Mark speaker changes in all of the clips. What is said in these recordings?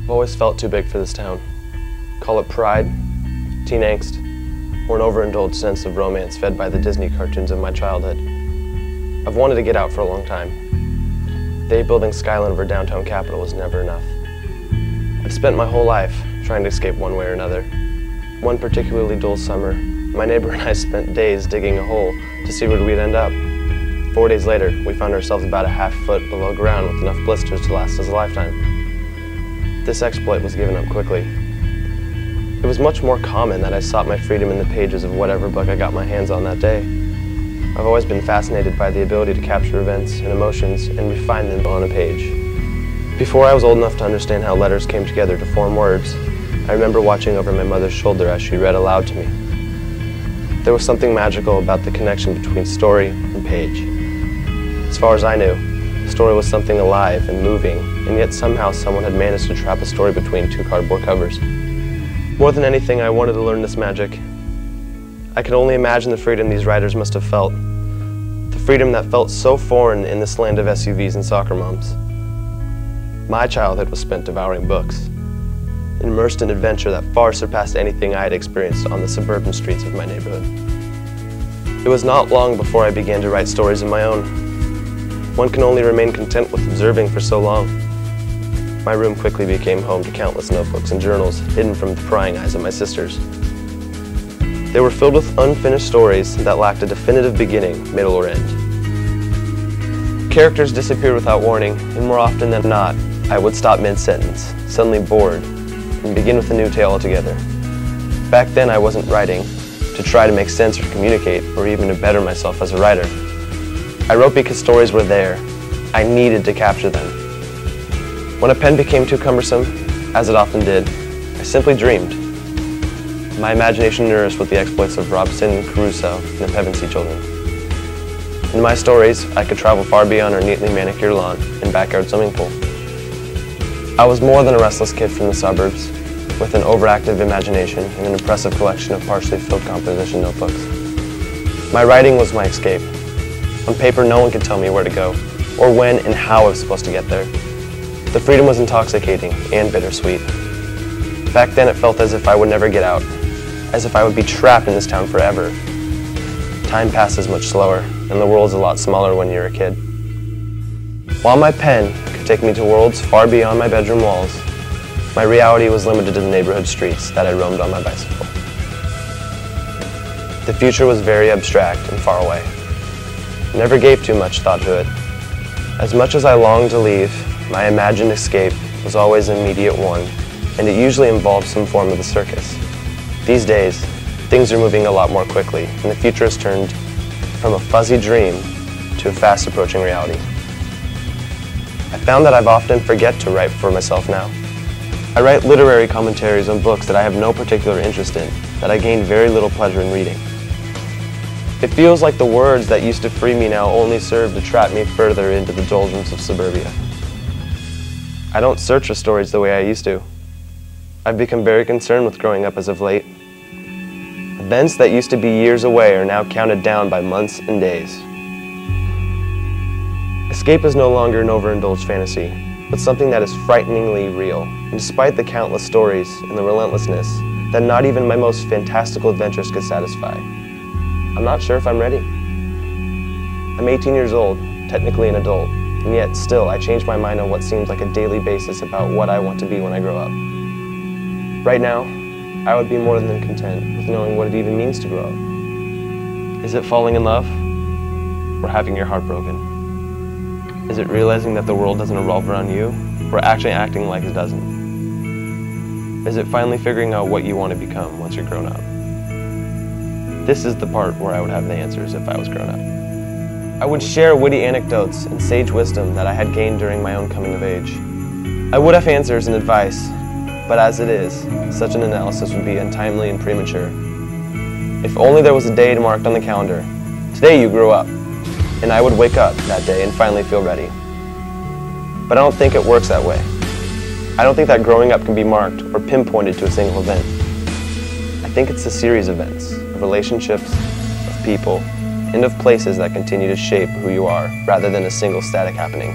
Speaker 1: I've always felt too big for this town. Call it pride, teen angst, or an overindulged sense of romance fed by the Disney cartoons of my childhood. I've wanted to get out for a long time. Day building skyline of our downtown capital was never enough. I've spent my whole life trying to escape one way or another. One particularly dull summer, my neighbor and I spent days digging a hole to see where we'd end up. 4 days later, we found ourselves about a half-foot below ground with enough blisters to last us a lifetime. This exploit was given up quickly. It was much more common that I sought my freedom in the pages of whatever book I got my hands on that day. I've always been fascinated by the ability to capture events and emotions and refine them on a page. Before I was old enough to understand how letters came together to form words, I remember watching over my mother's shoulder as she read aloud to me. There was something magical about the connection between story and page. As far as I knew, the story was something alive and moving, and yet somehow someone had managed to trap a story between two cardboard covers. More than anything, I wanted to learn this magic. I could only imagine the freedom these writers must have felt. The freedom that felt so foreign in this land of SUVs and soccer moms. My childhood was spent devouring books, immersed in adventure that far surpassed anything I had experienced on the suburban streets of my neighborhood. It was not long before I began to write stories of my own. One can only remain content with observing for so long. My room quickly became home to countless notebooks and journals hidden from the prying eyes of my sisters. They were filled with unfinished stories that lacked a definitive beginning, middle, or end. Characters disappeared without warning, and more often than not, I would stop mid-sentence, suddenly bored, and begin with a new tale altogether. Back then, I wasn't writing to try to make sense or communicate, or even to better myself as a writer. I wrote because stories were there. I needed to capture them. When a pen became too cumbersome, as it often did, I simply dreamed. My imagination nourished with the exploits of Robinson Crusoe and the Pevensey Children. In my stories, I could travel far beyond our neatly manicured lawn and backyard swimming pool. I was more than a restless kid from the suburbs, with an overactive imagination and an impressive collection of partially filled composition notebooks. My writing was my escape. On paper, no one could tell me where to go, or when and how I was supposed to get there. The freedom was intoxicating and bittersweet. Back then, it felt as if I would never get out, as if I would be trapped in this town forever. Time passes much slower, and the world's a lot smaller when you're a kid. While my pen could take me to worlds far beyond my bedroom walls, my reality was limited to the neighborhood streets that I roamed on my bicycle. The future was very abstract and far away. I never gave too much thought to it. As much as I longed to leave, my imagined escape was always an immediate one, and it usually involved some form of the circus. These days, things are moving a lot more quickly, and the future has turned from a fuzzy dream to a fast approaching reality. I found that I've often forget to write for myself now. I write literary commentaries on books that I have no particular interest in, that I gain very little pleasure in reading. It feels like the words that used to free me now only serve to trap me further into the doldrums of suburbia. I don't search for stories the way I used to. I've become very concerned with growing up as of late. Events that used to be years away are now counted down by months and days. Escape is no longer an overindulged fantasy, but something that is frighteningly real. And despite the countless stories and the relentlessness that not even my most fantastical adventures could satisfy, I'm not sure if I'm ready. I'm 18 years old, technically an adult, and yet still I change my mind on what seems like a daily basis about what I want to be when I grow up. Right now, I would be more than content with knowing what it even means to grow up. Is it falling in love, or having your heart broken? Is it realizing that the world doesn't revolve around you, or actually acting like it doesn't? Is it finally figuring out what you want to become once you're grown up? This is the part where I would have the answers if I was grown up. I would share witty anecdotes and sage wisdom that I had gained during my own coming of age. I would have answers and advice, but as it is, such an analysis would be untimely and premature. If only there was a date marked on the calendar. Today you grew up, and I would wake up that day and finally feel ready. But I don't think it works that way. I don't think that growing up can be marked or pinpointed to a single event. I think it's a series of events, of relationships, of people, and of places that continue to shape who you are, rather than a single static happening.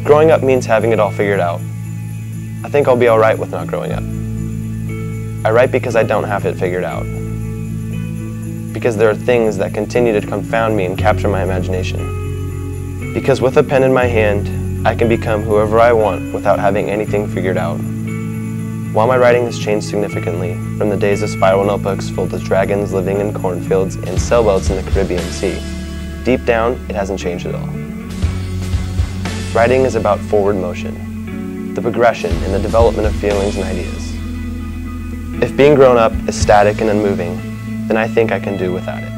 Speaker 1: Growing up means having it all figured out. I think I'll be all right with not growing up. I write because I don't have it figured out. Because there are things that continue to confound me and capture my imagination. Because with a pen in my hand, I can become whoever I want without having anything figured out. While my writing has changed significantly from the days of spiral notebooks filled with dragons living in cornfields and sailboats in the Caribbean Sea, deep down, it hasn't changed at all. Writing is about forward motion, the progression and the development of feelings and ideas. If being grown up is static and unmoving, then I think I can do without it.